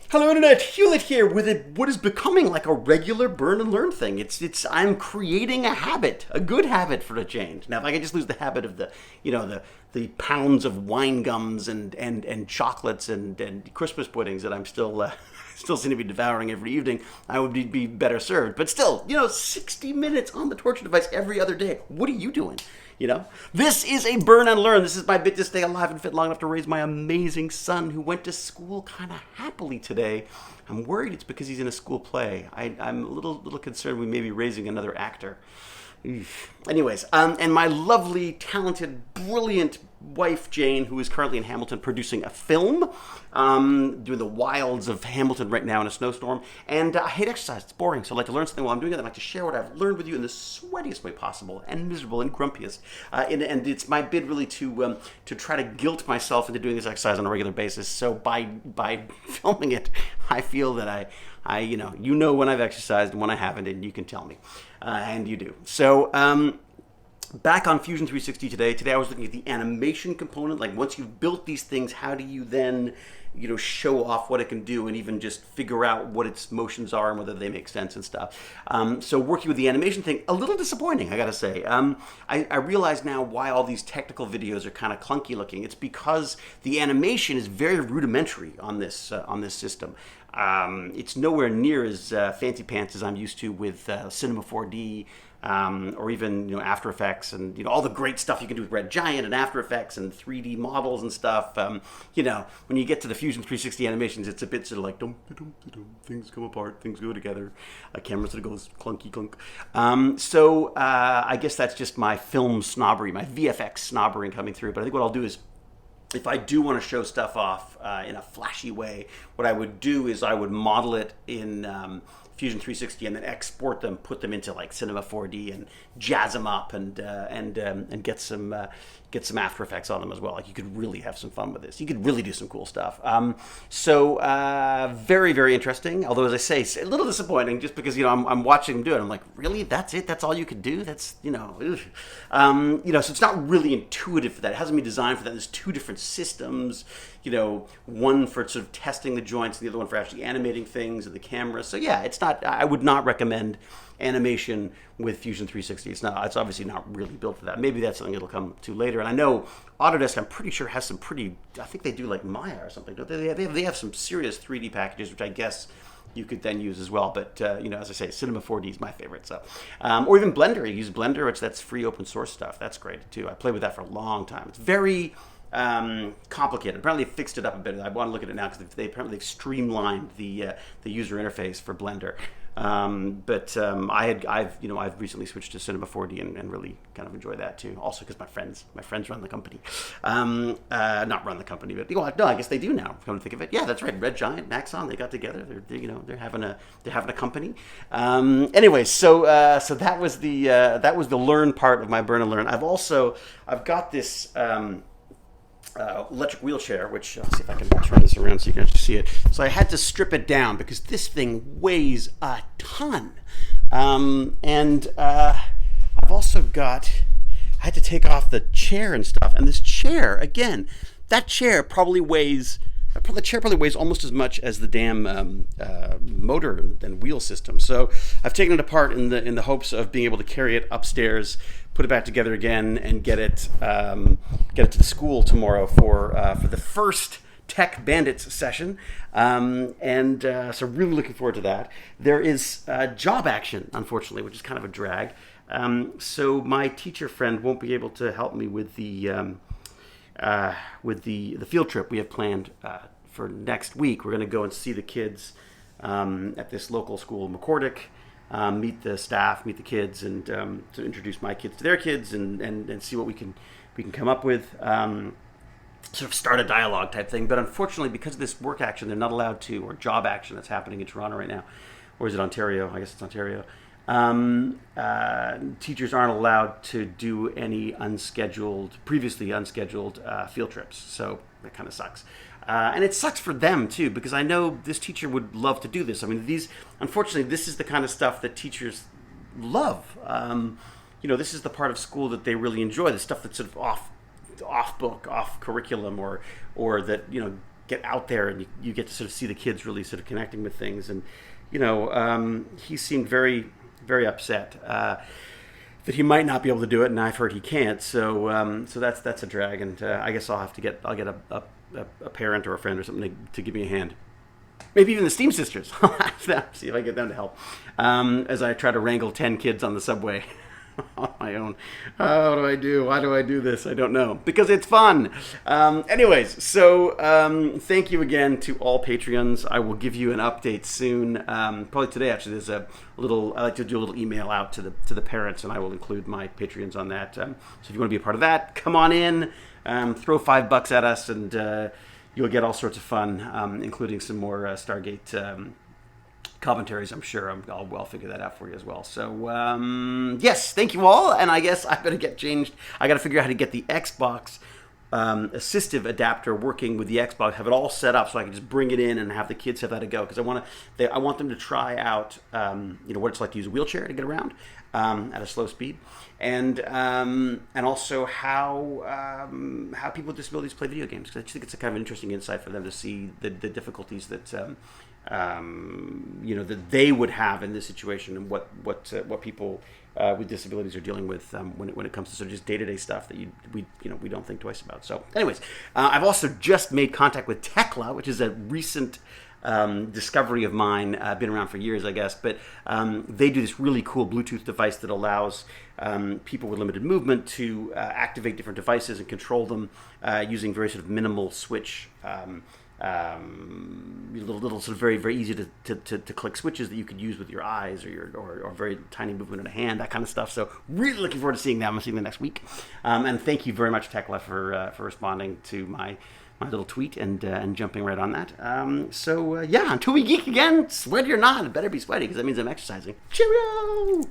Hello, Internet. Hewlett here with what is becoming like a regular burn and learn thing. I'm creating a habit, a good habit for a change. Now, if I could just lose the habit of the pounds of wine gums and chocolates and Christmas puddings that I'm still still seem to be devouring every evening, I would be better served. But still, 60 minutes on the torture device every other day. What are you doing? This is a burn and learn. This is my bit to stay alive and fit long enough to raise my amazing son who went to school kind of happily today. I'm worried it's because he's in a school play. I'm a little concerned we may be raising another actor. Anyways, and my lovely, talented, brilliant wife, Jane, who is currently in Hamilton producing a film, doing the wilds of Hamilton right now in a snowstorm. And I hate exercise. It's boring. So I like to learn something while I'm doing it. I like to share what I've learned with you in the sweatiest way possible and miserable and grumpiest. And it's my bid really to try to guilt myself into doing this exercise on a regular basis. So by filming it, I feel that I when I've exercised and when I haven't, and you can tell me. And you do. So, back on Fusion 360 today. Today I was looking at the animation component. Like once you've built these things, how do you then, show off what it can do and even just figure out what its motions are and whether they make sense and stuff. So working with the animation thing, a little disappointing, I gotta say. I realize now why all these technical videos are kind of clunky looking. It's because the animation is very rudimentary on this system. It's nowhere near as fancy pants as I'm used to with Cinema 4D or even After Effects and all the great stuff you can do with Red Giant and After Effects and 3D models and stuff. When you get to the Fusion 360 animations, it's a bit sort of like things come apart, things go together, a camera sort of goes clunky clunk. So I guess that's just my film snobbery, my VFX snobbery coming through. But I think what I'll do is, if I do want to show stuff off in a flashy way, what I would do is I would model it in Fusion 360 and then export them, put them into like Cinema 4D and jazz them up and get some After Effects on them as well. Like you could really have some fun with this. You could really do some cool stuff. Very, very interesting. Although, as I say, it's a little disappointing just because I'm watching them do it. I'm like, really? That's it? That's all you could do? That's So it's not really intuitive for that. It hasn't been designed for that. There's two different systems. One for sort of testing the joints, and the other one for actually animating things and the camera. So yeah, it's not. I would not recommend animation with Fusion 360. It's obviously not really built for that. Maybe that's something it'll come to later. And I know Autodesk, I'm pretty sure, has some pretty. I think they do like Maya or something. Don't they? They have some serious 3D packages, which I guess you could then use as well. But as I say, Cinema 4D is my favorite. So, or even Blender. You use Blender, which that's free open source stuff. That's great too. I played with that for a long time. It's very complicated. Apparently they fixed it up a bit. I want to look at it now because they've streamlined the user interface for Blender. I've recently switched to Cinema 4D and really kind of enjoy that too. Also because my friends run the company. Not run the company, but no, I guess they do now. Come to think of it, yeah, that's right. Red Giant, Maxon, they got together. They're having a company. Anyways, so that was the learn part of my burn and learn. I've got this. Electric wheelchair, which I'll see if I can turn this around so you can actually see it. So I had to strip it down because this thing weighs a ton. I had to take off the chair and stuff. And this chair, again, the chair probably weighs almost as much as the damn motor and wheel system. So I've taken it apart in the hopes of being able to carry it upstairs, put it back together again, and get it to the school tomorrow for the first Tech Bandits session. So really looking forward to that. There is job action, unfortunately, which is kind of a drag. So my teacher friend won't be able to help me with the field trip we have planned for next week. We're going to go and see the kids at this local school, McCordick, meet the staff, meet the kids, and to introduce my kids to their kids and see what we can come up with. Sort of start a dialogue type thing. But unfortunately, because of this work action, they're not allowed to, or job action that's happening in Toronto right now, or is it Ontario? I guess it's Ontario. Teachers aren't allowed to do any previously unscheduled field trips. So that kind of sucks. And it sucks for them too, because I know this teacher would love to do this. I mean, unfortunately, this is the kind of stuff that teachers love. This is the part of school that they really enjoy, the stuff that's sort of off book, off curriculum, or that get out there and you get to sort of see the kids really sort of connecting with things. And he seemed very, very upset that he might not be able to do it, and I've heard he can't. So that's a drag, and I guess I'll get a parent or a friend or something to give me a hand. Maybe even the Steam Sisters. See if I get them to help as I try to wrangle 10 kids on the subway on my own. What do I do? Why do I do this? I don't know. Because it's fun. Anyways, so thank you again to all Patreons. I will give you an update soon. Probably today, actually. There's I like to do a little email out to the parents, and I will include my Patreons on that. So if you want to be a part of that, come on in. Throw $5 at us, and you'll get all sorts of fun, including some more Stargate commentaries. I'm sure I'll figure that out for you as well. So yes, thank you all, and I guess I better get changed. I got to figure out how to get the Xbox assistive adapter working with the Xbox, have it all set up so I can just bring it in and have the kids have that to go, because I want them to try out what it's like to use a wheelchair to get around at a slow speed, and also how people with disabilities play video games, because I just think it's a kind of an interesting insight for them to see the difficulties that that they would have in this situation, and what people with disabilities are dealing with when it comes to sort of just day-to-day stuff that we don't think twice about. So anyways, I've also just made contact with Tekla, which is a recent discovery of mine, been around for years, I guess, but they do this really cool Bluetooth device that allows people with limited movement to activate different devices and control them using very sort of minimal switch, little sort of very, very easy to click switches that you could use with your eyes or very tiny movement of a hand, that kind of stuff. So really looking forward to seeing them. I'm seeing them next week. And thank you very much, Tekla, for responding to my little tweet and jumping right on that. Yeah, until we geek again, sweaty or not, it better be sweaty, because that means I'm exercising. Cheerio!